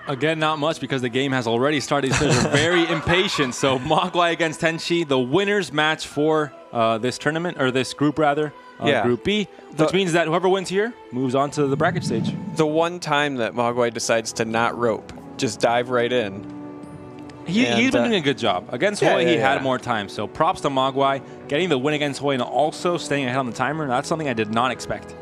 Again, not much because the game has already started. These players are very impatient. So Mogwai against TenShi, the winners match for this tournament, or this group rather, Group B, which means that whoever wins here moves on to the bracket stage. The one time that Mogwai decides to not rope, just dive right in. He's been doing a good job. Against Hoej, he had more time. So props to Mogwai, getting the win against Hoej and also staying ahead on the timer. That's something I did not expect.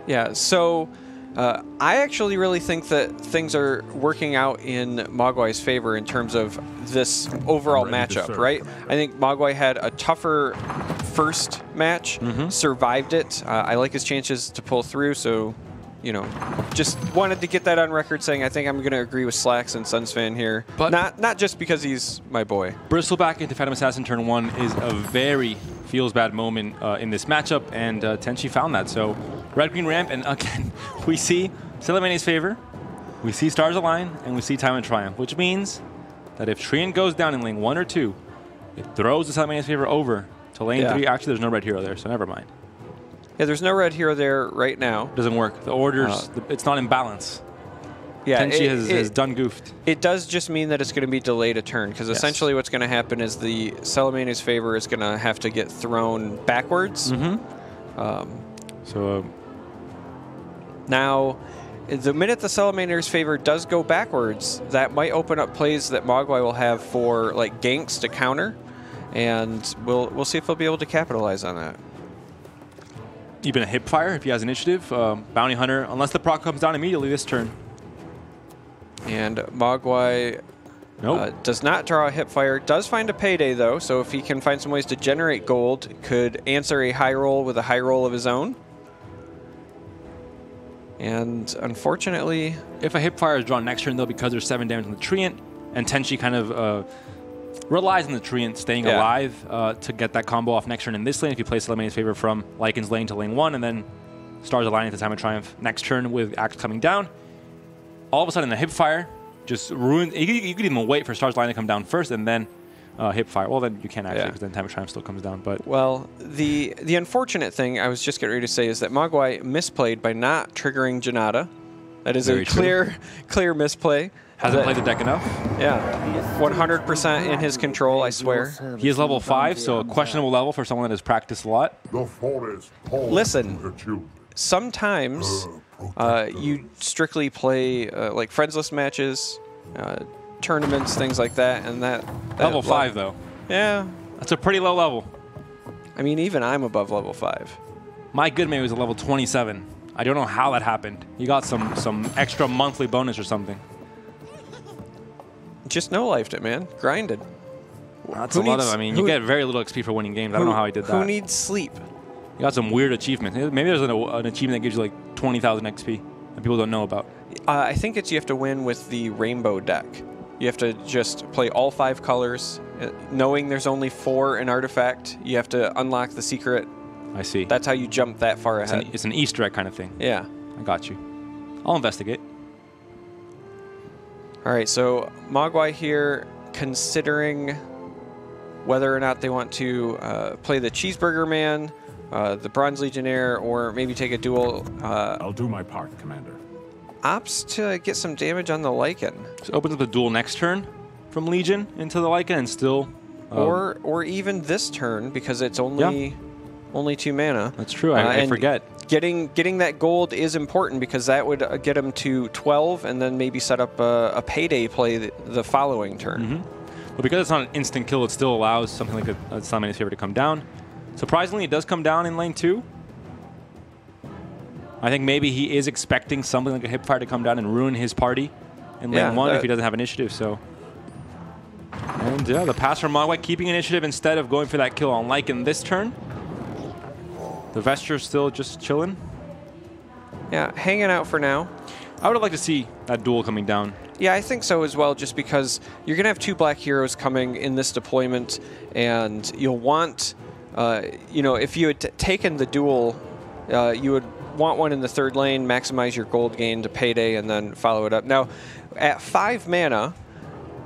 Yeah, so I actually really think that things are working out in Mogwai's favor in terms of this overall matchup, right? I think Mogwai had a tougher first match, survived it. I like his chances to pull through, so, you know, just wanted to get that on record saying I think I'm going to agree with Slacks and SUNSfan here. But not just because he's my boy. Bristleback into Phantom Assassin turn 1 is a very feels bad moment in this matchup, and TenShi found that. So red-green ramp, and again, we see Salamania's favor, we see Stars Align, and we see Time and Triumph, which means that if Trian goes down in lane 1 or 2, it throws the Salamania's favor over to lane 3. Actually, there's no red hero there, so never mind. Yeah, there's no red hero there right now. Doesn't work. The orders, it's not in balance. Yeah, TenShi has done goofed. It does just mean that it's going to be delayed a turn, because essentially what's going to happen is the Salamania's favor is going to have to get thrown backwards. Now, the minute the Salamania's favor does go backwards, that might open up plays that Mogwai will have for like ganks to counter, and we'll see if they'll be able to capitalize on that. Even a hip fire if he has initiative. Bounty Hunter, unless the proc comes down immediately this turn. And Mogwai does not draw a hip fire. Does find a payday though, so if he can find some ways to generate gold, could answer a high roll with a high roll of his own. And unfortunately, if a hip fire is drawn next turn though, because there's 7 damage on the Treant, and TenShi kind of relies on the Treant staying alive to get that combo off next turn in this lane. If you play Salamania's favor from Lycan's lane to lane 1, and then Stars Aligning at the Time of Triumph next turn with Axe coming down, all of a sudden the hip fire just ruins. You could even wait for Stars Aligning to come down first and then hip fire. Well, then you can't actually, because then Time of Triumph still comes down. But well, the unfortunate thing I was just getting ready to say is that Mogwai misplayed by not triggering Janata. That is a clear misplay. Hasn't played the deck enough. Yeah, 100% in his control, I swear. He is level 5, so a questionable level for someone that has practiced a lot. Listen, sometimes you strictly play like friendsless matches, tournaments, things like that, and that level 5 though. Yeah, that's a pretty low level. I mean, even I'm above level 5. MyGoodMate was a level 27. I don't know how that happened. He got some extra monthly bonus or something. Just no-lifed it, man. Grinded. That's a lot of. I mean, you get very little XP for winning games. I don't know how he did that. Who needs sleep? You got some weird achievement. Maybe there's an achievement that gives you like 20,000 XP that people don't know about. I think it's you have to win with the rainbow deck. You have to just play all 5 colors, knowing there's only 4 in Artifact. You have to unlock the secret. I see. That's how you jump that far ahead. It's an Easter egg kind of thing. Yeah. I got you. I'll investigate. All right, so Mogwai here considering whether or not they want to play the Cheeseburger Man, the Bronze Legionnaire, or maybe take a duel. I'll do my part, Commander. Opts to get some damage on the Lycan. So opens up the duel next turn from Legion into the Lycan and still... or even this turn, because it's only 2 mana. That's true, I forget. Getting that gold is important because that would get him to 12 and then maybe set up a payday play the following turn. But because it's not an instant kill, it still allows something like a Salamania's favor to come down. Surprisingly, it does come down in lane 2. I think maybe he is expecting something like a hipfire to come down and ruin his party in lane 1 if he doesn't have initiative. So, and the pass from Mogwai keeping initiative instead of going for that kill on Lycan this turn. The Vesture's still just chilling. Yeah, hanging out for now. I would have liked to see that duel coming down. Yeah, I think so as well, just because you're going to have 2 black heroes coming in this deployment, and you'll want, you know, if you had taken the duel, you would want one in the 3rd lane, maximize your gold gain to payday, and then follow it up. Now, at 5 mana,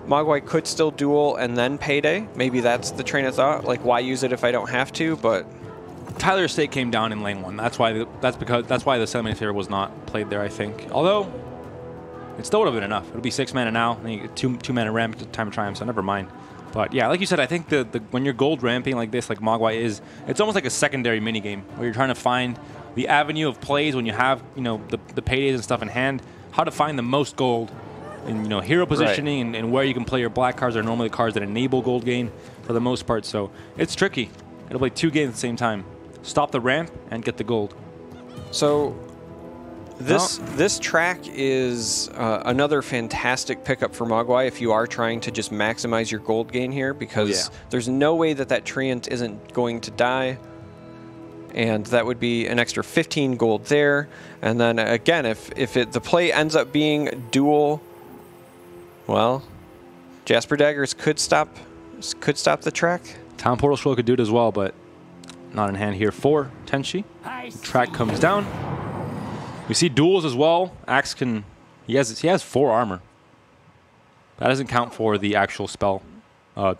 Mogwai could still duel and then payday. Maybe that's the train of thought. Like, why use it if I don't have to? But Tyler's Stake came down in lane 1. That's why the Salamania's favor was not played there, I think. Although It still would have been enough. It would be 6 mana now, and you get 2 mana ramp to Time of Triumph, so never mind. But yeah, like you said, I think when you're gold ramping like this, like Mogwai is, it's almost like a secondary minigame where you're trying to find the avenue of plays when you have, you know, the paydays and stuff in hand, how to find the most gold in, you know, hero positioning and where you can play your black cards are normally cards that enable gold gain for the most part. So it's tricky. It'll play 2 games at the same time. Stop the ramp and get the gold. So this track is another fantastic pickup for Mogwai if you are trying to just maximize your gold gain here, because there's no way that Treant isn't going to die. And that would be an extra 15 gold there. And then again, if the play ends up being dual, well, Jasper Daggers could stop the track. Town Portal Scroll could do it as well, but not in hand here for TenShi. The track comes down. We see duels as well. Axe can, he has 4 armor. That doesn't count for the actual spell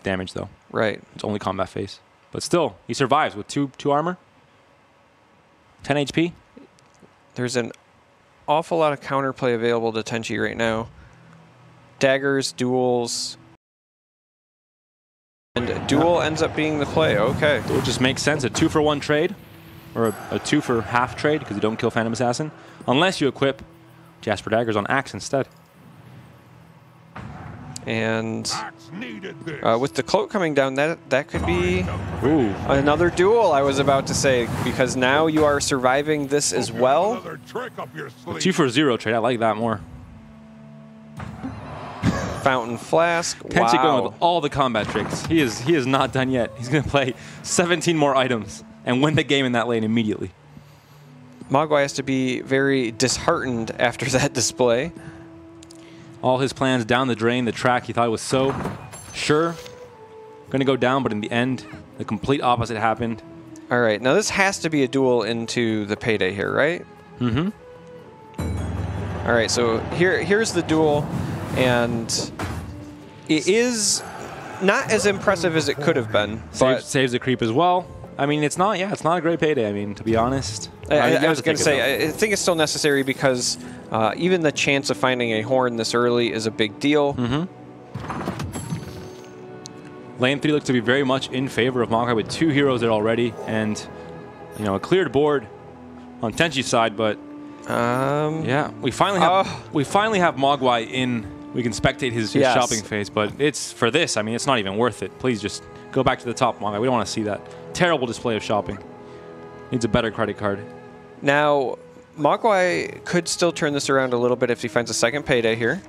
damage though. Right. It's only combat phase. But still, he survives with 2 armor. 10 HP. There's an awful lot of counterplay available to TenShi right now. Daggers, duels. And duel ends up being the play. Okay. Duel just makes sense. A 2-for-1 trade. Or a 2-for-half trade because you don't kill Phantom Assassin. Unless you equip Jasper Daggers on Axe instead. And with the cloak coming down, that could be another duel, I was about to say, because now you are surviving this as well. A 2-for-0 trade, I like that more. Fountain Flask, TenShi going with all the combat tricks. He is not done yet. He's going to play 17 more items and win the game in that lane immediately. Mogwai has to be very disheartened after that display. All his plans down the drain. The track he thought was so sure going to go down, but in the end, the complete opposite happened. All right, now this has to be a duel into the payday here, right? Mm-hmm. All right, so here's the duel, and it is not as impressive as it could have been. But saves the creep as well. I mean, it's not a great payday. I mean, to be honest. I was going to say, I think it's still necessary because even the chance of finding a horn this early is a big deal. Mm-hmm. Lane 3 looks to be very much in favor of Mogwai with 2 heroes there already, and a cleared board on TenShi's side. But yeah, we finally have Mogwai in. We can spectate his shopping phase, but it's for this. I mean, it's not even worth it. Please just go back to the top, Mogwai. We don't want to see that terrible display of shopping. Needs a better credit card. Now, Mogwai could still turn this around a little bit if he finds a second payday here,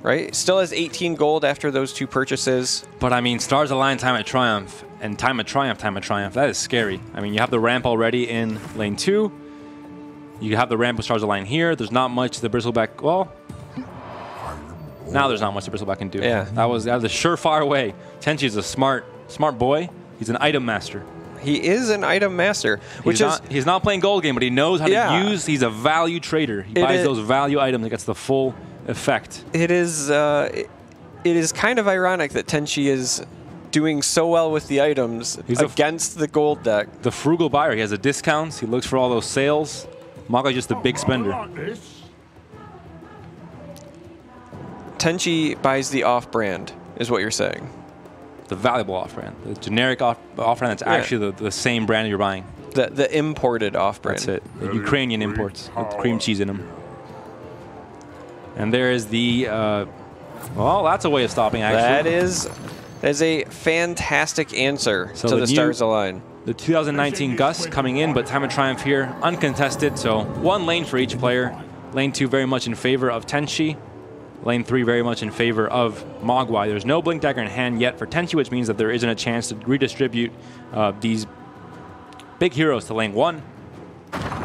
right? Still has 18 gold after those 2 purchases. But I mean, Stars Align, Time of Triumph, and Time of Triumph. That is scary. I mean, you have the ramp already in lane 2. You have the ramp with Stars Align here. There's not much the Bristleback. Well, now there's not much the Bristleback can do. Yeah. That was the surefire way. TenShi is a smart boy. He's an item master. He is an item master, he's not playing gold game, but he knows how to use. He's a value trader. He buys those value items and gets the full effect. It is kind of ironic that TenShi is doing so well with the items against the gold deck. The frugal buyer. He has the discounts. He looks for all those sales. Mogwai's just a big spender. TenShi buys the off-brand, is what you're saying. The valuable off-brand. The generic off-brand that's actually the same brand you're buying. The imported off-brand. That's it. The Ukrainian imports with cream cheese in them. And there is the... well, that's a way of stopping, actually. That is a fantastic answer to the Stars Align. The 2019 Gus coming in, but Time of Triumph here, uncontested. So 1 lane for each player. Lane 2 very much in favor of TenShi. Lane 3 very much in favor of Mogwai. There's no Blink Dagger in hand yet for TenShi, which means that there isn't a chance to redistribute these big heroes to lane 1.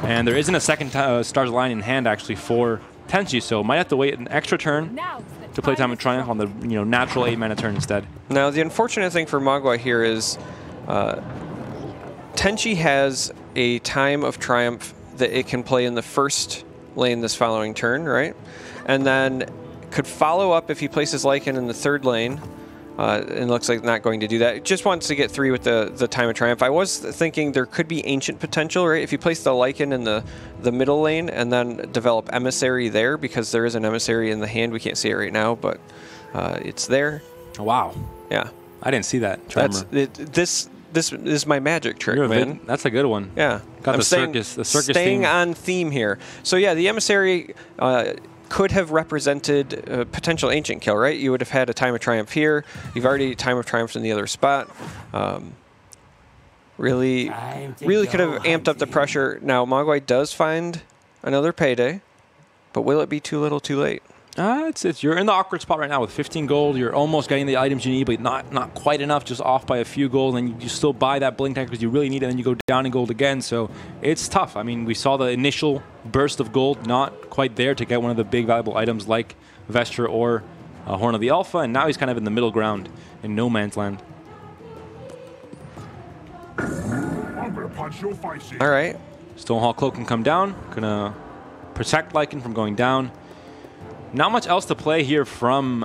And there isn't a second Stars Align in hand, actually, for TenShi, so might have to wait an extra turn to play Time of Triumph on the natural 8-mana turn instead. Now, the unfortunate thing for Mogwai here is TenShi has a Time of Triumph that it can play in the first lane this following turn, right? And then could follow up if he places Lycan in the 3rd lane And it looks like not going to do that. It just wants to get 3 with the Time of Triumph. I was thinking there could be Ancient potential, right? If you place the Lycan in the middle lane and then develop Emissary there, because there is an Emissary in the hand. We can't see it right now, but it's there. Wow. Yeah. I didn't see that. This is my magic trick, man. That's a good one. Yeah. Got the circus staying theme. on theme here. So yeah, the Emissary could have represented a potential Ancient kill, right? You would have had a Time of Triumph here. You've already Time of Triumph in the other spot. Really could have amped up the pressure. Now, Mogwai does find another payday, but will it be too little too late? You're in the awkward spot right now with 15 gold. You're almost getting the items you need, but not quite enough, just off by a few gold. And you still buy that blink tag because you really need it, and then you go down in gold again. So it's tough. I mean, we saw the initial burst of gold, not quite there to get one of the big valuable items like Vesture or Horn of the Alpha, and now he's kind of in the middle ground in no man's land. I'm gonna punch your face in. All right. Stonehall Cloak can come down. Gonna protect Lycan from going down. Not much else to play here from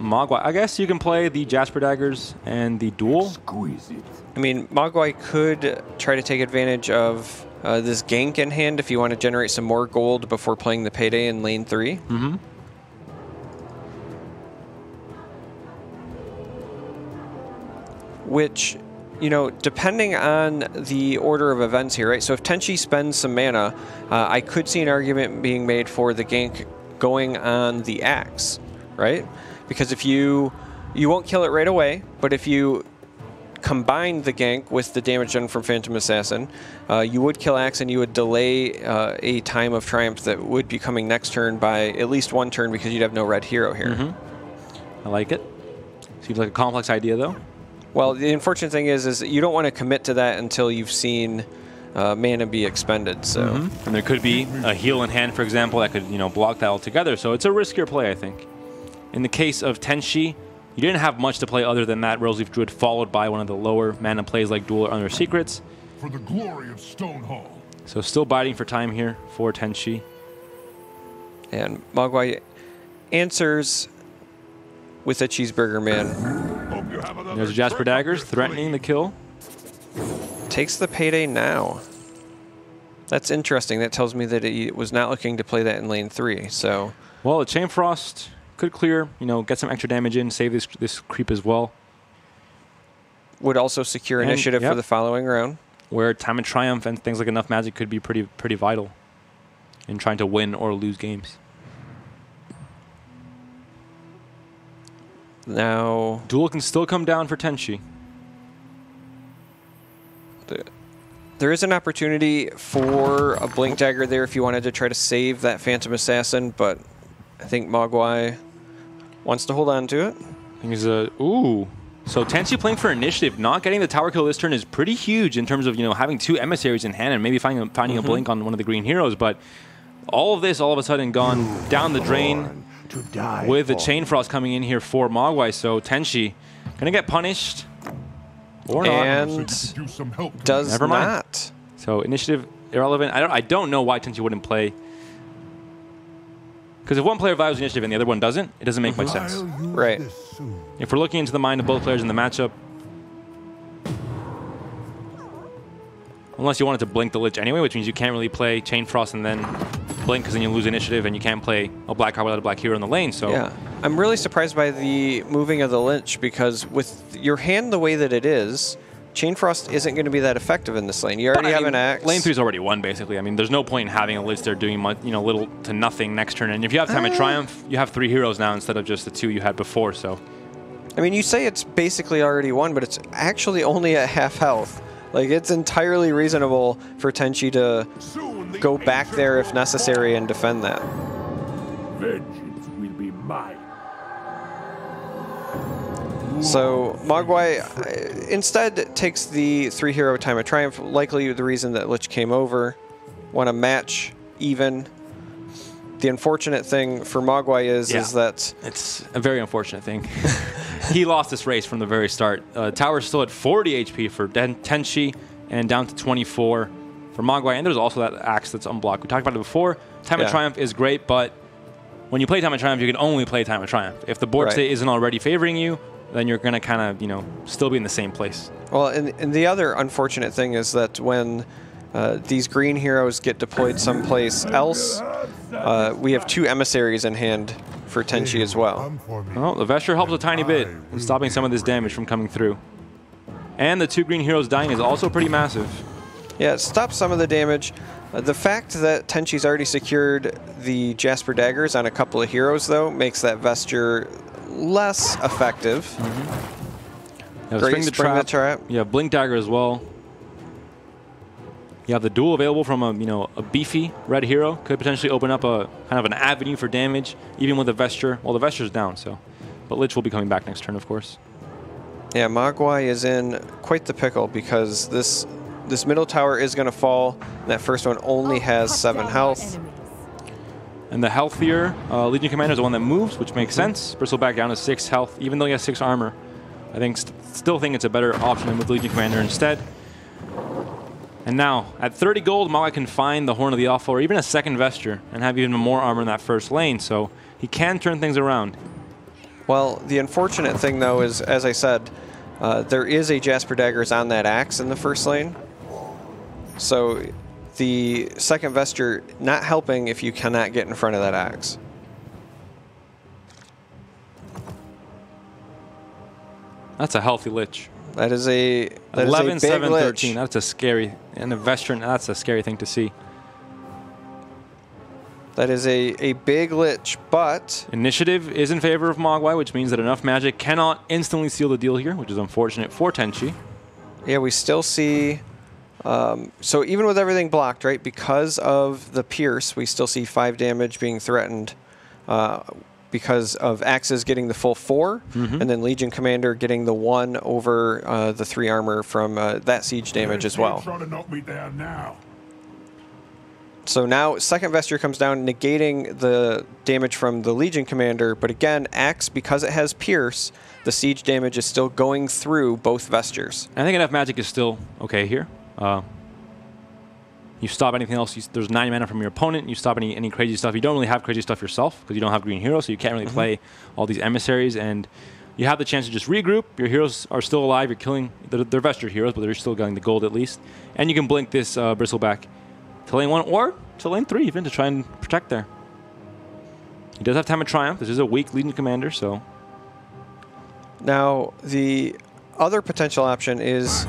Mogwai. I guess you can play the Jasper Daggers and the Duel. Exquisite. I mean, Mogwai could try to take advantage of this gank in hand if you want to generate some more gold before playing the payday in lane 3. Mm-hmm. Which, you know, depending on the order of events here, right? So if TenShi spends some mana, I could see an argument being made for the gank going on the axe, right? Because if you won't kill it right away, but if you combine the gank with the damage done from Phantom Assassin, you would kill axe and you would delay a Time of Triumph that would be coming next turn by at least 1 turn because you'd have no red hero here. Mm-hmm. I like it. Seems like a complex idea, though. Well, the unfortunate thing is that you don't want to commit to that until you've seen mana be expended. So, and there could be a heal in hand, for example, that could block that altogether. So it's a riskier play, I think. In the case of TenShi, you didn't have much to play other than that Roseleaf Druid, followed by one of the lower mana plays like Duel or Under Secrets. For the glory of Stonehall. So still biding for time here for TenShi. And Mogwai answers with a Cheeseburger Man. There's Jasper Daggers threatening the kill. Takes the payday now. That's interesting. That tells me that he was not looking to play that in lane 3. So, well, the Chain Frost could clear, get some extra damage in, save this creep as well. Would also secure initiative for the following round. Where Time of Triumph and things like Enough Magic could be pretty vital in trying to win or lose games. Now, Duel can still come down for TenShi. There is an opportunity for a Blink Dagger there if you wanted to try to save that Phantom Assassin, but I think Mogwai wants to hold on to it. I think he's ooh. So TenShi playing for initiative, not getting the tower kill this turn is pretty huge in terms of having 2 emissaries in hand and maybe finding a blink on one of the green heroes. But all of this all of a sudden gone down the drain with the Chain Frost coming in here for Mogwai. So TenShi gonna get punished. Or not. And does Never mind. not. So initiative irrelevant. I don't know why TenShi wouldn't play. Because if one player values initiative and the other one doesn't, it doesn't make much sense. Right. If we're looking into the mind of both players in the matchup, unless you wanted to blink the Lich anyway, which means you can't really play Chain Frost and then blink because then you lose initiative and you can't play a black card without a black hero in the lane. So yeah, I'm really surprised by the moving of the Lich because with your hand the way that it is, Chain Frost isn't going to be that effective in this lane. You already have an axe. Lane 3's already won, basically. I mean, there's no point in having a Lich there doing much, little to nothing next turn. And if you have Time of Triumph, you have 3 heroes now instead of just the 2 you had before. So, I mean, you say it's basically already won, but it's actually only at half health. Like, it's entirely reasonable for TenShi to go back there if necessary and defend that. Vengeance will be mine. So Mogwai instead takes the 3-hero Time of Triumph, likely the reason that Lich came over. Want to match even. The unfortunate thing for Mogwai is that... It's a very unfortunate thing. He lost this race from the very start. Tower's still at 40 HP for TenShi and down to 24 for Mogwai. And there's also that axe that's unblocked. We talked about it before. Time of Triumph is great, but when you play Time of Triumph, you can only play Time of Triumph. If the board state isn't already favoring you, then you're going to kind of, you know, still be in the same place. Well, and the other unfortunate thing is that when these green heroes get deployed someplace else, we have 2 emissaries in hand for TenShi as well. Well, the Vesture helps a tiny bit in stopping some of this damage from coming through. And the 2 green heroes dying is also pretty massive. Yeah, it stops some of the damage. The fact that TenShi's already secured the Jasper Daggers on a couple of heroes, though, makes that Vesture less effective. Yeah, Great, spring the trap. You have Blink Dagger as well. You have the duel available from a beefy red hero. Could potentially open up a kind of an avenue for damage, even with the Vesture. Well, the Vesture's down, so. But Lich will be coming back next turn, of course. Yeah, Mogwai is in quite the pickle because this middle tower is going to fall. And that first one only has 7 health. And the healthier Legion Commander is the one that moves, which makes sense. Bristleback down to 6 health, even though he has 6 armor. I think still think it's a better option than with Legion Commander instead. And now, at 30 gold, Mogwai can find the Horn of the Alpha or even a second Vesture and have even more armor in that first lane, so he can turn things around. Well, the unfortunate thing, though, is, as I said, there is a Jasper Daggers on that axe in the first lane. So the second Vesture not helping if you cannot get in front of that axe. That's a healthy Lich. That is a 11, 7, Lich. 13. That's a scary, and a Vesture, that's a scary thing to see. That is a big Lich, but... Initiative is in favor of Mogwai, which means that enough magic cannot instantly seal the deal here, which is unfortunate for TenShi. Yeah, we still see... so even with everything blocked, right, because of the Pierce, we still see 5 damage being threatened because of Axes getting the full 4, and then Legion Commander getting the 1 over the 3 armor from that siege damage as well. Trying to knock me down now. So now second Vesture comes down, negating the damage from the Legion Commander, but again, Axe, because it has Pierce, the siege damage is still going through both Vestures. I think enough magic is still okay here. You stop anything else, there's 9 mana from your opponent, you stop any crazy stuff. You don't really have crazy stuff yourself because you don't have green heroes, so you can't really play all these emissaries, and you have the chance to just regroup. Your heroes are still alive, you're killing, they're Vesture heroes, but they're still getting the gold at least. And you can blink this Bristleback to lane 1 or to lane 3 even to try and protect there. He does have Time of Triumph. This is a weak Legion Commander, so. Now, the other potential option is...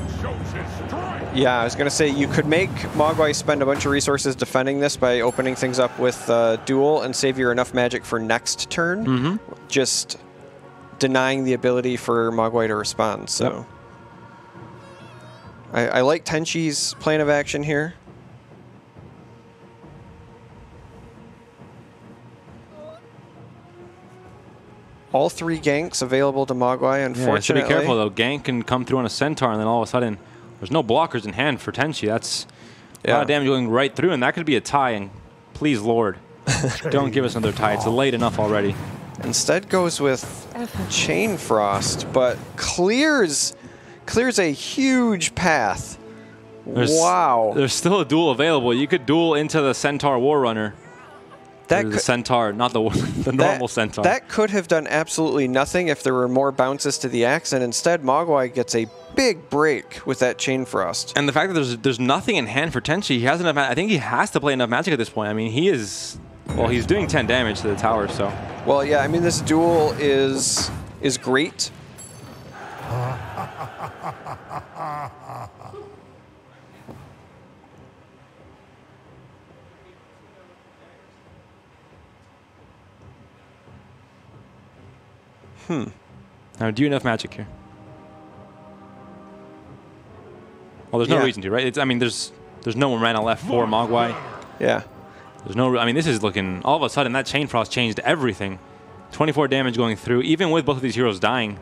Yeah, I was going to say you could make Mogwai spend a bunch of resources defending this by opening things up with Duel and save you enough magic for next turn. Just denying the ability for Mogwai to respond. So I like TenShi's plan of action here. All 3 ganks available to Mogwai, unfortunately. Yeah, so be careful, though. Gank can come through on a Centaur, and then all of a sudden, there's no blockers in hand for TenShi. That's a lot of damage going right through, and that could be a tie. And please, Lord, don't give us another tie. It's late enough already. Instead goes with Chain Frost, but clears a huge path. Wow. There's still a duel available. You could duel into the Centaur Warrunner. The Centaur, not the normal Centaur. That could have done absolutely nothing if there were more bounces to the axe, and instead Mogwai gets a big break with that Chain Frost. And the fact that there's nothing in hand for TenShi, he has enough. I think he has to play enough magic at this point. I mean, he is. Well, he's doing 10 damage to the tower, so. Well, yeah. I mean, this duel is great. Now, do you enough magic here? Well, there's no reason to, right? I mean, there's no mana left for Mogwai. Yeah. There's no. I mean, this is looking. All of a sudden, that Chain Frost changed everything. 24 damage going through, even with both of these heroes dying.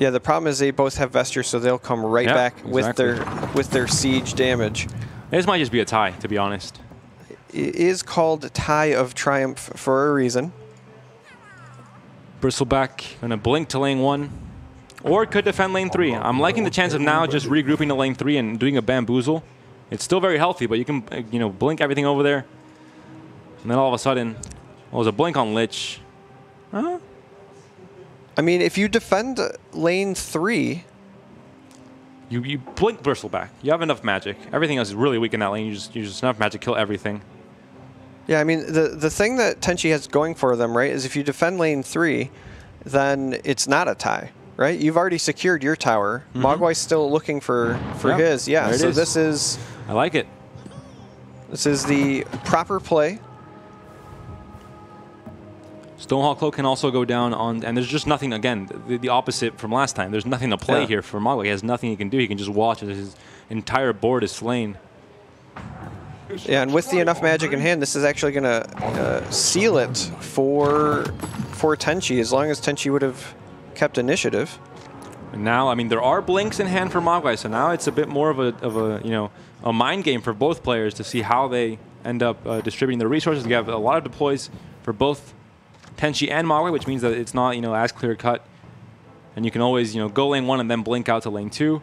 Yeah. The problem is they both have Vesture, so they'll come right back with their siege damage. This might just be a tie, to be honest. It is called Tie of Triumph for a reason. Bristleback gonna blink to lane 1, or could defend lane 3. I'm liking the chance of now just regrouping to lane 3 and doing a bamboozle. It's still very healthy, but you can blink everything over there, and then all of a sudden, well, there's a blink on Lich. I mean, if you defend lane 3... You blink Bristle back. You have enough magic. Everything else is really weak in that lane. You just enough magic to kill everything. Yeah, I mean, the thing that TenShi has going for them, right, is if you defend lane 3, then it's not a tie, right? You've already secured your tower. Mogwai's still looking for his. Yeah, so this is... I like it. This is the proper play. Stonehall Cloak can also go down on, and there's just nothing, again, the opposite from last time. There's nothing to play here for Mogwai. He has nothing he can do. He can just watch as his entire board is slain. Yeah, and with the enough magic in hand, this is actually going to seal it for TenShi, as long as TenShi would have kept initiative. And now, I mean, there are blinks in hand for Mogwai, so now it's a bit more of a mind game for both players to see how they end up distributing their resources. You have a lot of deploys for both TenShi and Mogwai, which means that it's not as clear cut, and you can always go lane 1 and then blink out to lane 2.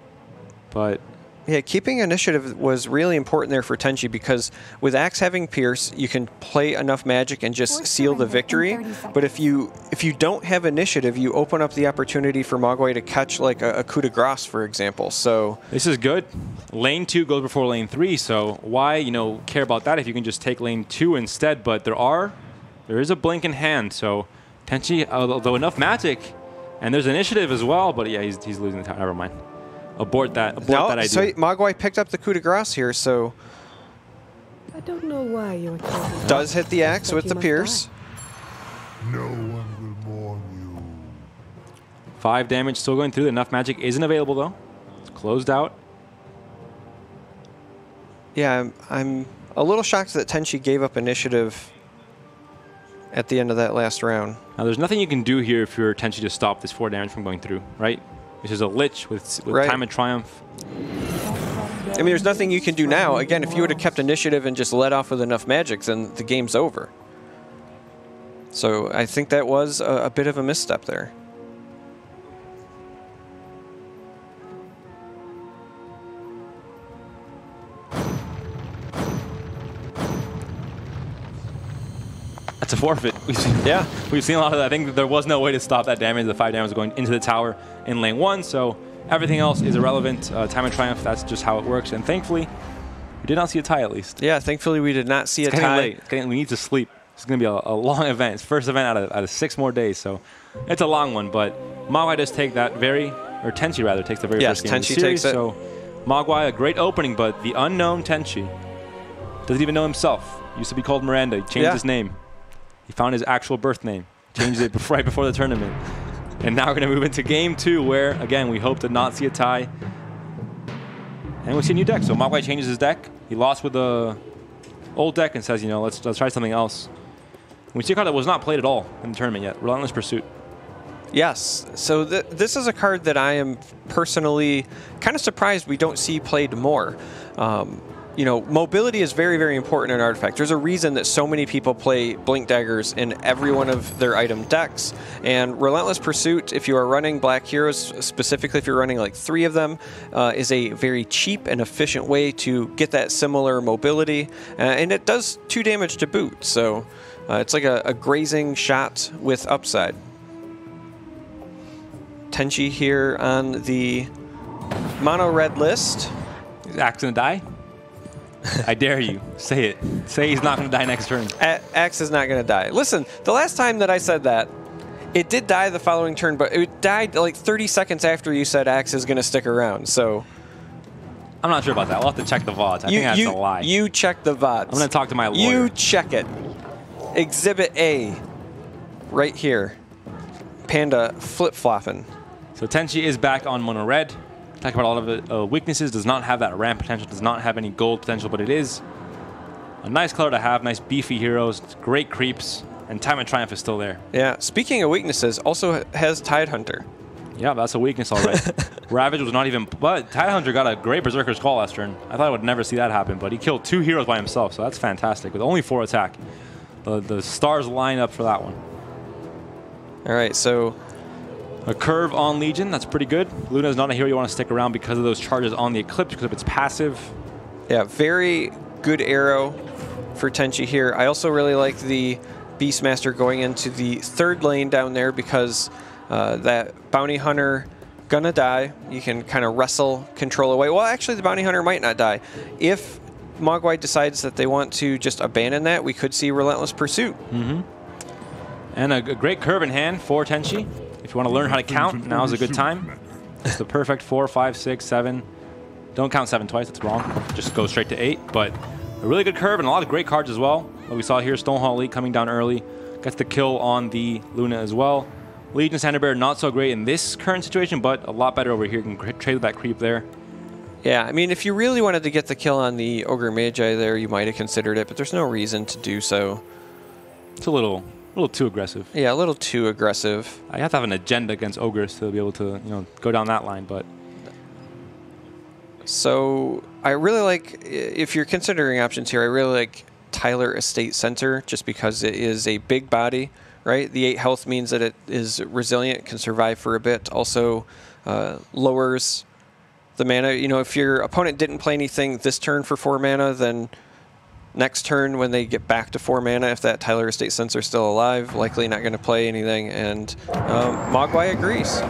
But yeah, keeping initiative was really important there for TenShi, because with Axe having Pierce, you can play enough magic and just seal the victory. But if you don't have initiative, you open up the opportunity for Mogwai to catch like a coup de grace, for example. So this is good. Lane 2 goes before lane 3, so why care about that if you can just take lane 2 instead? But there is a blink in hand, so TenShi, although enough magic, and there's initiative as well, but yeah, he's losing the tower. Never mind. Abort that idea. So Mogwai picked up the coup de grace here, so I don't know why you're does hit the axe with the pierce. No one will mourn you. 5 damage still going through. Enough magic isn't available though. It's closed out. Yeah, I'm a little shocked that TenShi gave up initiative at the end of that last round. Now there's nothing you can do here if you're TenShi to stop this 4 damage from going through, right? This is a Lich with Time of Triumph. I mean, there's nothing you can do now. Again, if you would have kept initiative and just let off with enough magic, then the game's over. So I think that was a bit of a misstep there. That's a forfeit. We've seen a lot of that. I think there was no way to stop that damage. The 5 damage going into the tower in lane 1, so everything else is irrelevant. Time of Triumph, that's just how it works. And thankfully, we did not see a tie at least. Yeah, thankfully we did not see a tie. Late. We need to sleep. It's going to be a long event. It's first event out of 6 more days, so it's a long one. But Mogwai does take that or TenShi rather, takes the very first game of the series. So Mogwai, a great opening, but the unknown TenShi doesn't even know himself. Used to be called Miranda. He changed his name. He found his actual birth name, changed it right before the tournament. And now we're going to move into game 2 where, again, we hope to not see a tie. And we see a new deck. So Mogwai changes his deck. He lost with the old deck and says, let's try something else. We see a card that was not played at all in the tournament yet, Relentless Pursuit. Yes. So this is a card that I am personally kind of surprised we don't see played more. Mobility is very, very important in Artifact. There's a reason that so many people play Blink Daggers in every one of their item decks. And Relentless Pursuit, if you are running Black Heroes, specifically if you're running like 3 of them, is a very cheap and efficient way to get that similar mobility. And it does 2 damage to boot. So it's like a grazing shot with upside. TenShi here on the mono red list. Is Axe gonna die? I dare you. Say it. Say he's not going to die next turn. Axe is not going to die. Listen, the last time that I said that, it did die the following turn, but it died like 30 seconds after you said Axe is going to stick around, so... I'm not sure about that. We'll have to check the VODs. I think that's a lie. You check the VODs. I'm going to talk to my lawyer. You check it. Exhibit A. Right here. Panda flip-flopping. So TenShi is back on mono red. Talk about a lot of the weaknesses. Does not have that ramp potential. Does not have any gold potential, but it is a nice color to have. Nice beefy heroes. Great creeps. And Time of Triumph is still there. Yeah. Speaking of weaknesses, also has Tidehunter. Yeah, that's a weakness already. Ravage was not even... But Tidehunter got a great Berserker's Call last turn. I thought I would never see that happen, but he killed 2 heroes by himself, so that's fantastic. With only 4 attack. The stars line up for that one. All right, so... A curve on Legion, that's pretty good. Luna is not a hero you want to stick around because of those charges on the Eclipse, because of its passive. Yeah, very good arrow for TenShi here. I also really like the Beastmaster going into the 3rd lane down there because that Bounty Hunter gonna die. You can kind of wrestle control away. Well, actually, the Bounty Hunter might not die. If Mogwai decides that they want to just abandon that, we could see Relentless Pursuit. And a great curve in hand for TenShi. If you want to learn how to count, now's a good time. It's the perfect 4, 5, 6, 7. Don't count 7 twice, that's wrong. Just go straight to 8. But a really good curve and a lot of great cards as well. What we saw here, Stonehall Elite coming down early. Gets the kill on the Luna as well. Legion Standard Bearer not so great in this current situation, but a lot better over here. You can trade with that creep there. Yeah, I mean, if you really wanted to get the kill on the Ogre Magi there, you might have considered it, but there's no reason to do so. It's a little too aggressive. Yeah, a little too aggressive. I have to have an agenda against Ogres to be able to, go down that line, but... So, I really like, if you're considering options here, I really like Tyler Estate Center, just because it is a big body, right? The 8 health means that it is resilient, can survive for a bit, also lowers the mana. If your opponent didn't play anything this turn for 4 mana, then next turn when they get back to 4 mana, if that Tyler Estate Sensor is still alive, likely not going to play anything, and Mogwai agrees.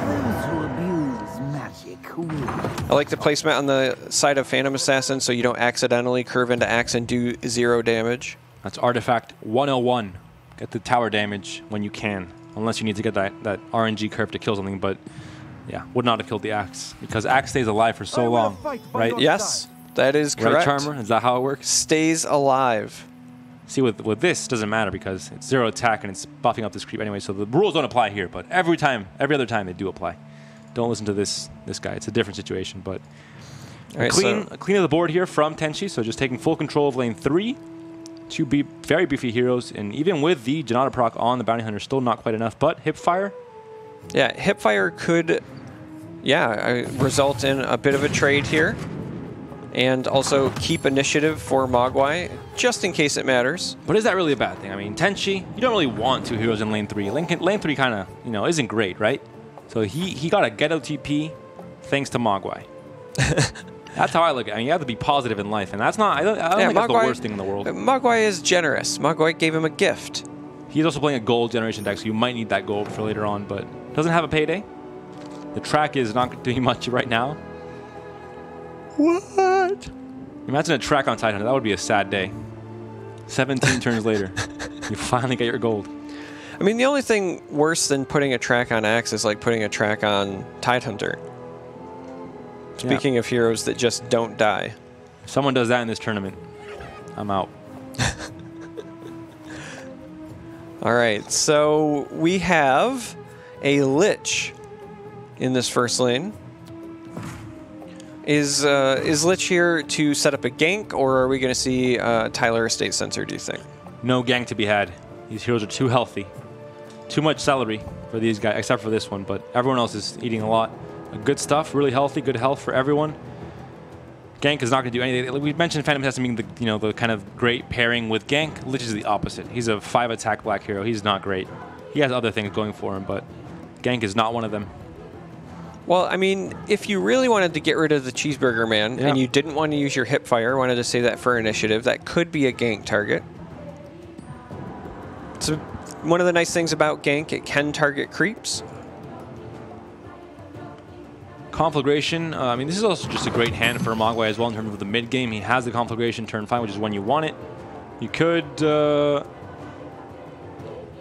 I like the placement on the side of Phantom Assassin so you don't accidentally curve into Axe and do 0 damage. That's Artifact 101. Get the tower damage when you can, unless you need to get that RNG curve to kill something, but yeah, would not have killed the Axe, because Axe stays alive for so long, right? Yes, that is correct. Right, Charmer? Is that how it works? Stays alive. See, with this, doesn't matter because it's 0 attack and it's buffing up this creep anyway, so the rules don't apply here, but every other time they do apply. Don't listen to this guy. It's a different situation, but a clean of the board here from TenShi, so just taking full control of lane 3. 2 very beefy heroes, and even with the Janata proc on the Bounty Hunter, still not quite enough, but Hipfire. Yeah, Hipfire could, result in a bit of a trade here, and also keep initiative for Mogwai, just in case it matters. But is that really a bad thing? I mean, TenShi, you don't really want 2 heroes in lane 3. Lane 3 kind of, isn't great, right? So he got a ghetto TP thanks to Mogwai. That's how I look at it. I mean, you have to be positive in life, and that's not, I don't think that's the worst thing in the world. Mogwai is generous. Mogwai gave him a gift. He's also playing a gold generation deck, so you might need that gold for later on, but doesn't have a payday. The track is not doing much right now. What? Imagine a track on Titan. That would be a sad day. 17 turns later, you finally get your gold. I mean, the only thing worse than putting a track on Axe is like putting a track on Tidehunter. Speaking of heroes that just don't die. If someone does that in this tournament, I'm out. All right, so we have a Lich in this first lane. Is Lich here to set up a gank, or are we going to see Tyler Estate Sensor, do you think? No gank to be had. These heroes are too healthy. Too much celery for these guys, except for this one, but everyone else is eating a lot. Good stuff, really healthy, good health for everyone. Gank is not going to do anything. We mentioned Phantom Assassin being the kind of great pairing with Gank. Lich is the opposite. He's a 5 attack black hero. He's not great. He has other things going for him, but Gank is not one of them. Well, I mean, if you really wanted to get rid of the Cheeseburger Man and you didn't want to use your Hipfire, wanted to save that for initiative, that could be a gank target. So one of the nice things about gank, it can target creeps. Conflagration, I mean, this is also just a great hand for Mogwai as well in terms of the mid game. He has the Conflagration turn 5, which is when you want it. You could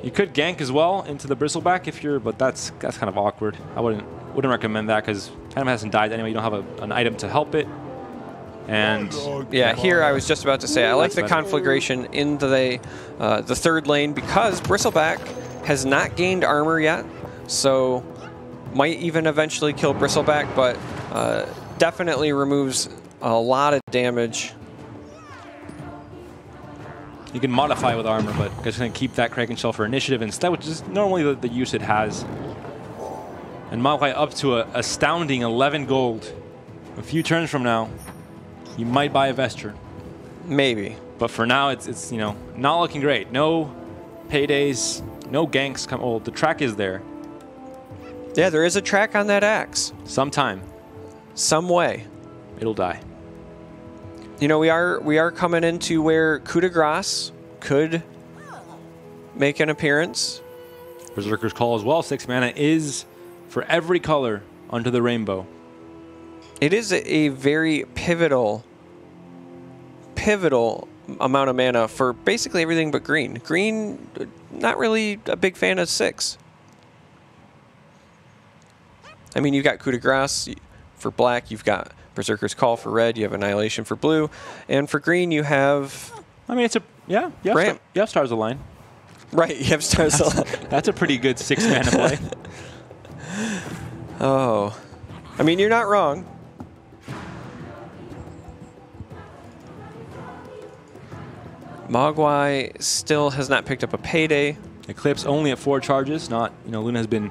gank as well into the Bristleback if you're, but that's kind of awkward. I wouldn't recommend that because Phantom hasn't died anyway. You don't have an item to help it. And yeah, here I was just about to say I like the Conflagration in the third lane because Bristleback has not gained armor yet, so might even eventually kill Bristleback, but definitely removes a lot of damage. You can modify with armor, but just going to keep that Kraken Shell for initiative instead, which is normally the use it has. And Mogwai up to an astounding 11 gold. A few turns from now, you might buy a Vesture. Maybe. But for now, it's not looking great. No paydays, no ganks. Oh, the track is there. Yeah, there is a track on that Axe. Sometime. Some way. It'll die. We are coming into where Coup de Grace could make an appearance. Berserker's Call as well. 6 mana is for every color under the rainbow. It is a very pivotal amount of mana for basically everything but green. Green, not really a big fan of 6. I mean, you've got Coup de Grace for black, you've got Berserker's Call for red, you have Annihilation for blue, and for green you have... I mean, it's a... Yeah, you have Stars Align. Right, you have Stars Align. That's a pretty good 6 mana play. Oh. I mean, you're not wrong. Mogwai still has not picked up a payday. Eclipse only at 4 charges. Not, Luna has been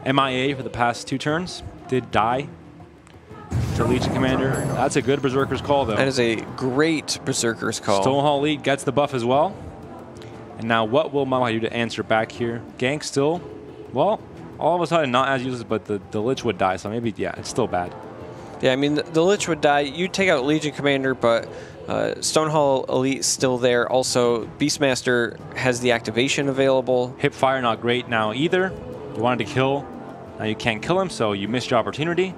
MIA for the past 2 turns. Did die to Legion Commander. That's a good Berserker's Call, though. That is a great Berserker's Call. Stonehall Elite gets the buff as well. And now what will Mogwai do to answer back here? Gank still, well, all of a sudden not as useless, but the Lich would die, so maybe, yeah, it's still bad. Yeah, I mean, the Lich would die. You take out Legion Commander, but Stonehall Elite still there. Also, Beastmaster has the activation available. Hipfire not great now either. You wanted to kill, now you can't kill him, so you missed your opportunity.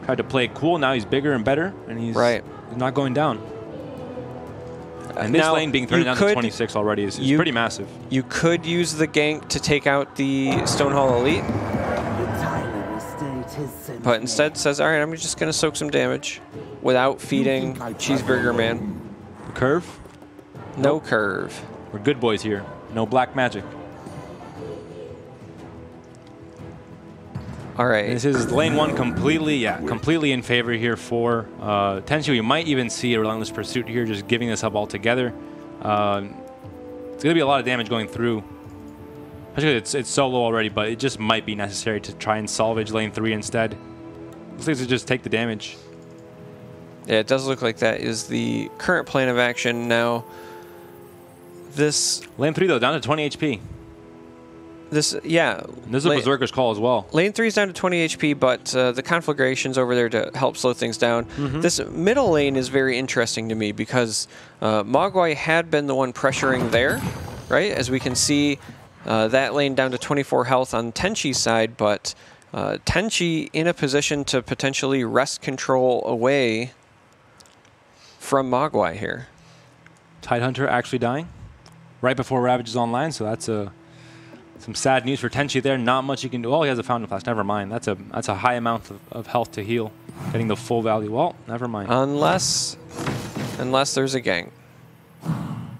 Tried to play it cool, now he's bigger and better, and he's not going down. And this lane being thrown down to 26 already is pretty massive. You could use the gank to take out the Stonehall Elite, but instead says, all right, I'm just going to soak some damage without feeding Cheeseburger Man. Curve? No curve. We're good boys here. No black magic. All right. This is lane 1 completely in favor here for TenShi. We might even see a Relentless Pursuit here, just giving this up altogether. It's going to be a lot of damage going through. Actually, it's so low already, but it just might be necessary to try and salvage lane 3 instead. Looks like to just take the damage. Yeah, it does look like that is the current plan of action now. This lane 3 though down to 20 HP. This is a Berserker's Call as well. Lane 3 is down to 20 HP, but the Conflagration's over there to help slow things down. This middle lane is very interesting to me because Mogwai had been the one pressuring there, right? As we can see, that lane down to 24 health on TenShi's side, but TenShi in a position to potentially wrest control away from Mogwai here. Tidehunter actually dying right before Ravage is online, so that's some sad news for TenShi there. Not much you can do. Oh, he has a Fountain Flash. Never mind. That's a high amount of health to heal. Getting the full value. Well, never mind. Unless there's a gank.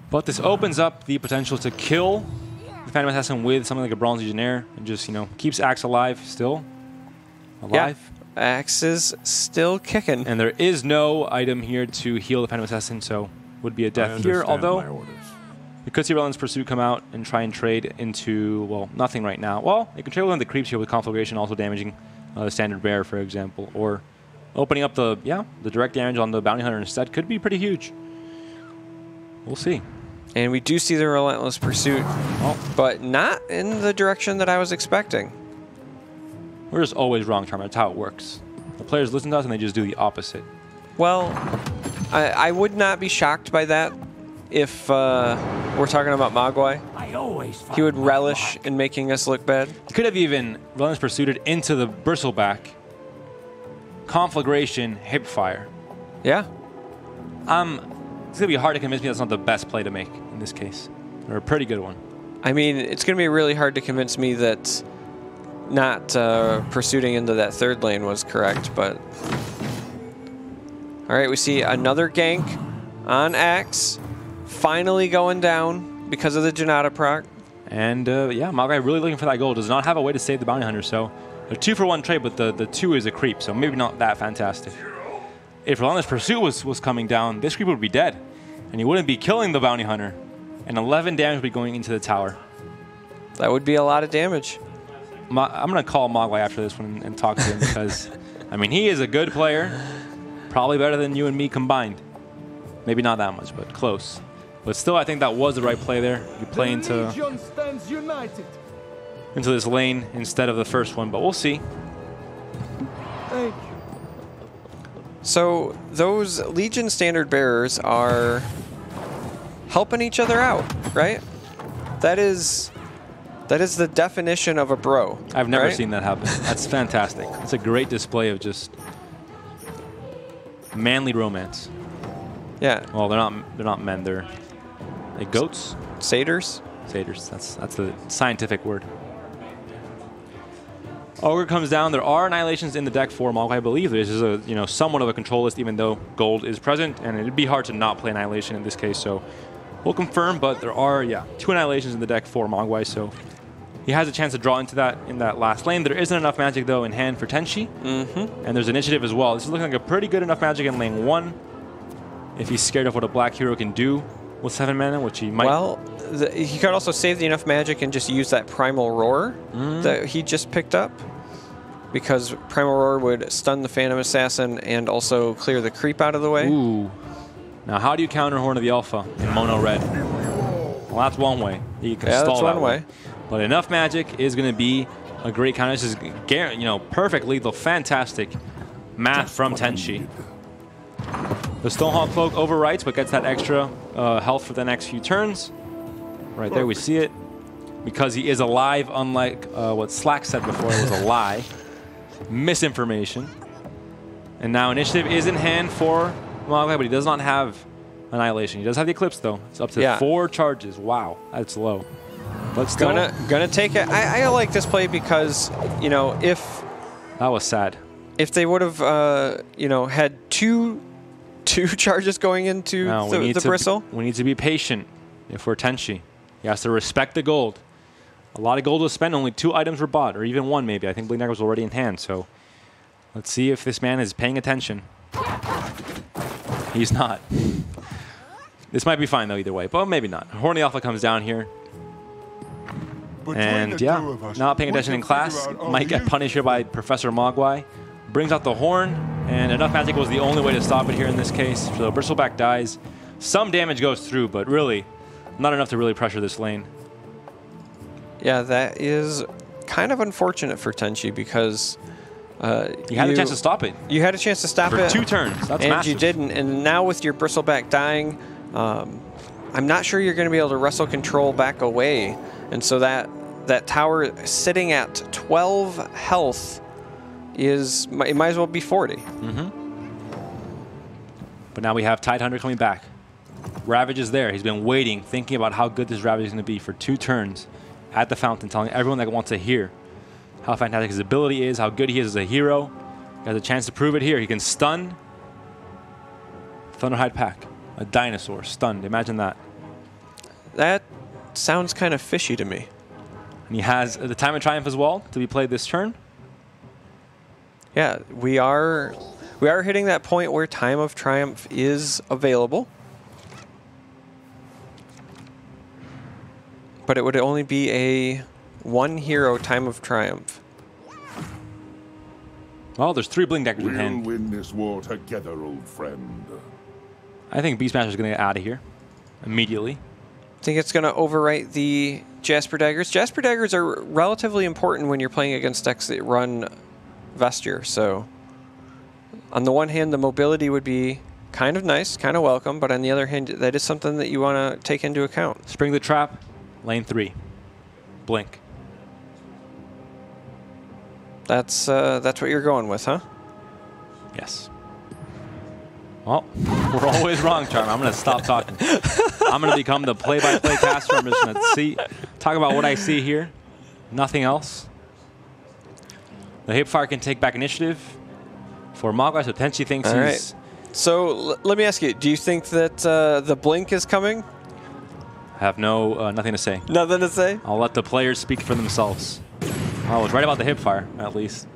But this opens up the potential to kill the Phantom Assassin with something like a Bronze Legionnaire and just, keeps Axe alive still. Alive. Yeah. Axe is still kicking. And there is no item here to heal the Phantom Assassin, so would be a death here. Although we could see Relentless Pursuit come out and try and trade into, well, nothing right now. Well, you can trade one of the creeps here with Conflagration, also damaging the Standard Bearer, for example. Or opening up the direct damage on the Bounty Hunter instead could be pretty huge. We'll see. And we do see the Relentless Pursuit, but not in the direction that I was expecting. We're just always wrong, Charmer. That's how it works. The players listen to us and they just do the opposite. Well, I would not be shocked by that if we're talking about Mogwai. He would relish in making us look bad. He could have even Relentless Pursuited into the Bristleback. Conflagration, Hipfire. Yeah. It's going to be hard to convince me that's not the best play to make in this case. Or a pretty good one. I mean, it's going to be really hard to convince me that not pursuing into that third lane was correct, but... All right, we see another gank on Axe. Finally going down because of the Janata proc. And Mogwai really looking for that goal. Does not have a way to save the Bounty Hunter, so a 2-for-1 trade, but the 2 is a creep, so maybe not that fantastic. If Relentless Pursuit was coming down, this creep would be dead, and he wouldn't be killing the Bounty Hunter, and 11 damage would be going into the tower. That would be a lot of damage. I'm going to call Mogwai after this one and talk to him because, I mean, he is a good player, probably better than you and me combined. Maybe not that much, but close. But still, I think that was the right play there. You play into this lane instead of the first one, but we'll see. So those Legion Standard Bearers are helping each other out, right? That is That is the definition of a bro. I've never seen that happen. That's fantastic. It's a great display of just manly romance. Yeah. Well, they're not men. They're goats. Satyrs. Satyrs. That's the scientific word. Ogre comes down. There are annihilations in the deck for Mogwai. I believe this is a somewhat of a control list, even though gold is present, and it'd be hard to not play annihilation in this case. So we'll confirm, but there are 2 annihilations in the deck for Mogwai. So he has a chance to draw into that in that last lane. There isn't enough magic though in hand for TenShi, and there's initiative as well. This is looking like a pretty good enough magic in lane 1. If he's scared of what a black hero can do with 7 mana, which he might. Well, he could also save the enough magic and just use that Primal Roar that he just picked up, because Primal Roar would stun the Phantom Assassin and also clear the creep out of the way. Ooh. Now, how do you counter Horn of the Alpha in mono red? Well, that's one way. You can stall that's that one way. But enough magic is going to be a great counter. This is perfect lethal, fantastic math from TenShi. The Stonehawk Cloak overwrites, but gets that extra health for the next few turns. Right there, we see it. Because he is alive, unlike what Slack said before, it was a lie. Misinformation. And now initiative is in hand for Mogwai, but he does not have annihilation. He does have the Eclipse, though. It's up to 4 charges. Wow, that's low. But still, gonna take it. I like this play because, if that was sad. If they would have, had two charges going into the bristle. We need to be patient if we're TenShi. He has to respect the gold. A lot of gold was spent. Only 2 items were bought, or even 1 maybe. I think Blink Dagger was already in hand. So let's see if this man is paying attention. He's not. This might be fine though either way, but maybe not. Horny Alpha comes down here. And not paying attention in class. Might get punished here by Professor Mogwai. Brings out the horn, and enough magic was the only way to stop it here in this case. So the Bristleback dies. Some damage goes through, but really not enough to really pressure this lane. Yeah, that is kind of unfortunate for TenShi because you had a chance to stop it. You had a chance to stop it for 2 turns. That's and massive. You didn't. And now with your Bristleback dying, I'm not sure you're going to be able to wrestle control back away. And so that tower sitting at 12 health it might as well be 40. But now we have Tidehunter coming back. Ravage is there. He's been waiting, thinking about how good this Ravage is going to be for 2 turns at the fountain, telling everyone that wants to hear how fantastic his ability is, how good he is as a hero. He has a chance to prove it here. He can stun Thunderhide Pack, a dinosaur, stunned. Imagine that. That sounds kind of fishy to me. And he has the Time of Triumph as well to be played this turn. Yeah, we are hitting that point where Time of Triumph is available. But it would only be a 1 hero Time of Triumph. Well, there's 3 Blink Daggers in hand. We'll win this war together, old friend. I think Beastmaster's going to get out of here immediately. I think it's going to overwrite the Jasper Daggers. Jasper Daggers are relatively important when you're playing against decks that run Vesture. So on the one hand, the mobility would be kind of nice, kind of welcome, but on the other hand, that is something that you want to take into account. Spring the Trap, lane 3. Blink. That's what you're going with, huh? Yes. Well, we're always wrong, Charm. I'm going to stop talking. I'm going to become the play-by-play caster. I'm just going to talk about what I see here. Nothing else. The Hipfire can take back initiative for Mogwai, so TenShi thinks All he's... right. So let me ask you, do you think that the Blink is coming? I have nothing to say. Nothing to say? I'll let the players speak for themselves. I was right about the Hipfire, at least.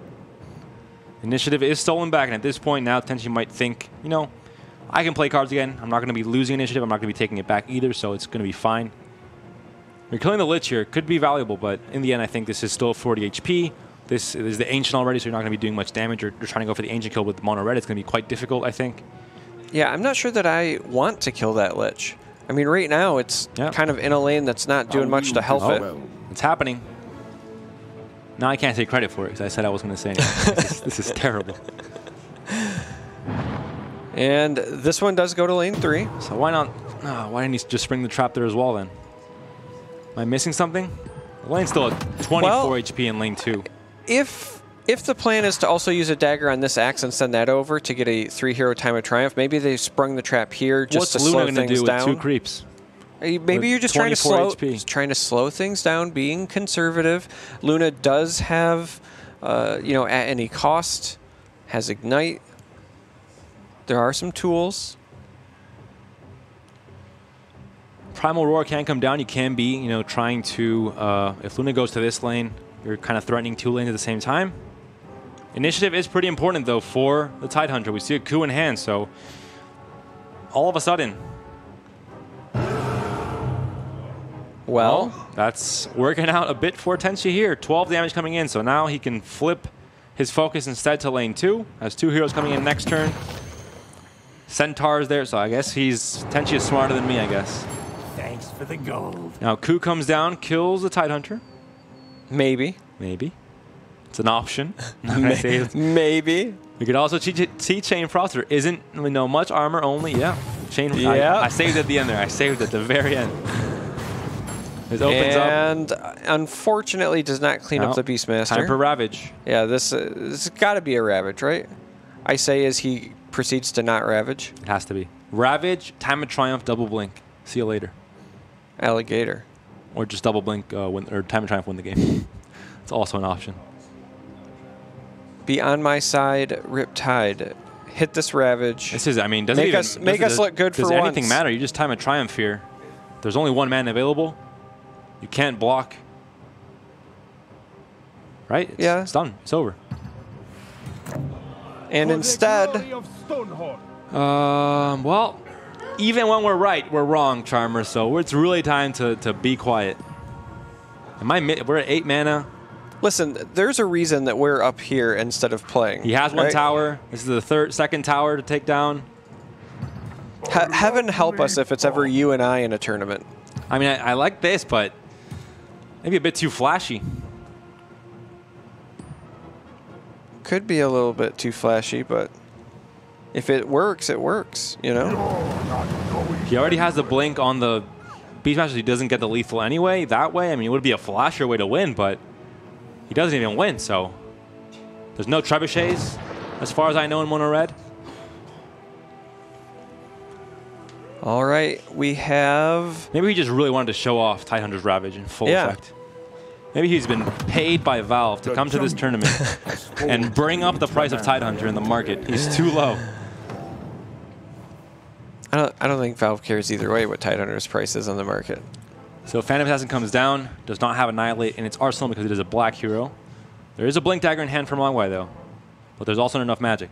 Initiative is stolen back, and at this point now TenShi might think, I can play cards again. I'm not going to be losing initiative. I'm not going to be taking it back either, so it's going to be fine. You're killing the Lich here. Could be valuable, but in the end, I think this is still 40 HP. This is the Ancient already, so you're not going to be doing much damage. You're trying to go for the Ancient kill with mono red. It's going to be quite difficult, I think. Yeah, I'm not sure that I want to kill that Lich. I mean, right now, it's kind of in a lane that's not doing much to help it. It's happening. Now I can't take credit for it because I said I wasn't going to say anything. This is terrible. And this one does go to lane 3. So why not? Why didn't he just spring the trap there as well then? Am I missing something? Lane's still at 24 HP in lane 2. If the plan is to also use a dagger on this axe and send that over to get a 3-hero time of triumph, maybe they sprung the trap here just to slow things down. What's Luna going to do with 2 creeps? Maybe you're just trying to slow things down, being conservative. Luna does have, you know, at any cost, has ignite. There are some tools. Primal Roar can come down. You can be, you know, trying to, if Luna goes to this lane, you're kind of threatening 2 lanes at the same time. Initiative is pretty important, though, for the Tidehunter. We see a coup in hand, so all of a sudden... Well, that's working out a bit for TenShi here. 12 damage coming in, so now he can flip his focus instead to lane 2. Has 2 heroes coming in next turn. Centaur's there, so I guess TenShi is smarter than me, I guess. Thanks for the gold. Now, coup comes down, kills the Tidehunter. Maybe. Maybe. It's an option. Maybe. We could also see Chain Frost. There isn't, you know, much armor only. Yeah. I saved it at the end there. I saved it at the very end. It opens up. And unfortunately does not clean up the Beastmaster. Time for Ravage. Yeah, this has got to be a Ravage, right? I say as he proceeds to not Ravage. It has to be. Ravage, Time of Triumph, double blink. See you later. Alligator. Or just double blink or Time of Triumph win the game. It's also an option. Be on my side, Riptide. Hit this Ravage. This is, I mean, doesn't make us look good for once. Does anything matter? You just Time of Triumph here. There's only 1 man available. You can't block. Right? It's done. It's over. And instead... well, even when we're right, we're wrong, Charmer. So it's really time to be quiet. We're at 8 mana. Listen, there's a reason that we're up here instead of playing. He has 1 tower. This is the second tower to take down. Heaven help us if it's ever you and I in a tournament. I mean, I like this, but maybe a bit too flashy. Could be a little bit too flashy, but if it works, you know? He already has the blink on the Beastmaster. He doesn't get the lethal anyway. That way, I mean, it would be a flashier way to win, but he doesn't even win, so there's no trebuchets, as far as I know, in mono red. All right, we have... Maybe he just really wanted to show off Tidehunter's Ravage in full effect. Maybe he's been paid by Valve to come to this tournament and bring up the price of Tidehunter in the market. He's too low. I don't think Valve cares either way what Tidehunter's price is on the market. So Phantom Assassin comes down, does not have Annihilate in its arsenal because it is a black hero. There is a Blink Dagger in hand from Mogwai though, but there's also enough magic.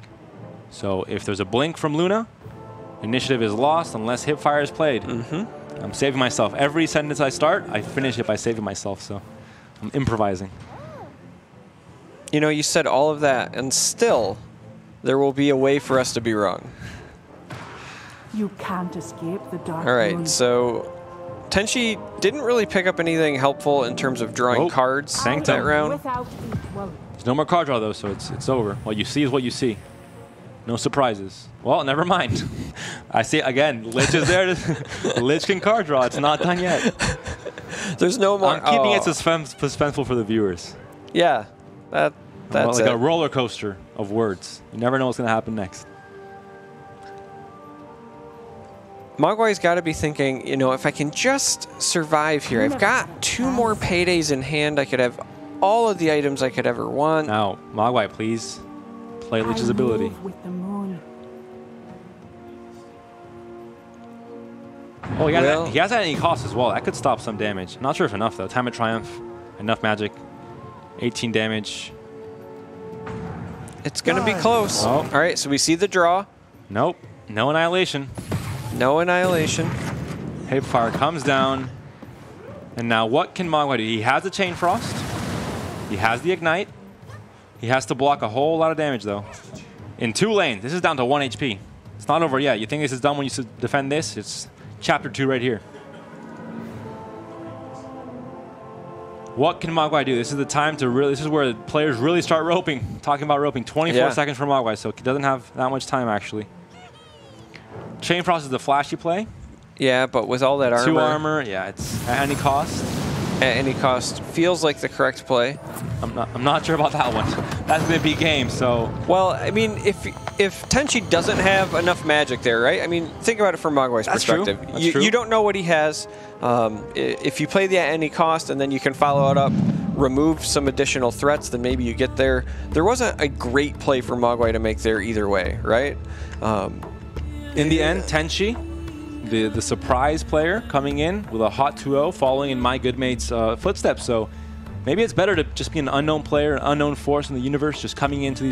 So if there's a Blink from Luna, initiative is lost unless Hipfire is played. I'm saving myself. Every sentence I start, I finish it by saving myself, so I'm improvising. You know, you said all of that, and still, there will be a way for us to be wrong. You can't escape the dark. All right, so TenShi didn't really pick up anything helpful in terms of drawing cards that round. There's no more card draw, though, so it's over. What you see is what you see. No surprises. Well, never mind. I see, again, Lich is there. Lich can card draw. It's not done yet. There's no more. I'm keeping it suspenseful for the viewers. Yeah, that's like a roller coaster of words. You never know what's going to happen next. Mogwai's got to be thinking, you know, if I can just survive here, I've got 2 more paydays in hand. I could have all of the items I could ever want. Now, Mogwai, please play Lich's ability. Oh, he has that at any cost as well. That could stop some damage. Not sure if enough, though. Time of Triumph, enough magic, 18 damage. It's going to be close. Oh. All right, so we see the draw. Nope. No Annihilation. No Annihilation. Hipfire comes down. And now what can Mogwai do? He has the Chain Frost. He has the Ignite. He has to block a whole lot of damage, though. In 2 lanes. This is down to 1 HP. It's not over yet. You think this is done when you defend this? It's Chapter 2 right here. What can Mogwai do? This is the time to really... This is where players really start roping. Talking about roping. 24 seconds for Mogwai, so he doesn't have that much time, actually. Chain Frost is the flashy play. Yeah, but with all that armor... 2 armor. Yeah, it's at any cost. at any cost feels like the correct play. I'm not sure about that one. That's going to be game, so... Well, I mean, if TenShi doesn't have enough magic there, right? I mean, think about it from Mogwai's perspective. That's true. You don't know what he has. If you play the at any cost and then you can follow it up, remove some additional threats, then maybe you get there. There wasn't a great play for Mogwai to make there either way, right? In the end, TenShi, the surprise player coming in with a hot 2-0, following in MyGoodMate's footsteps. So maybe it's better to just be an unknown player, an unknown force in the universe, just coming into these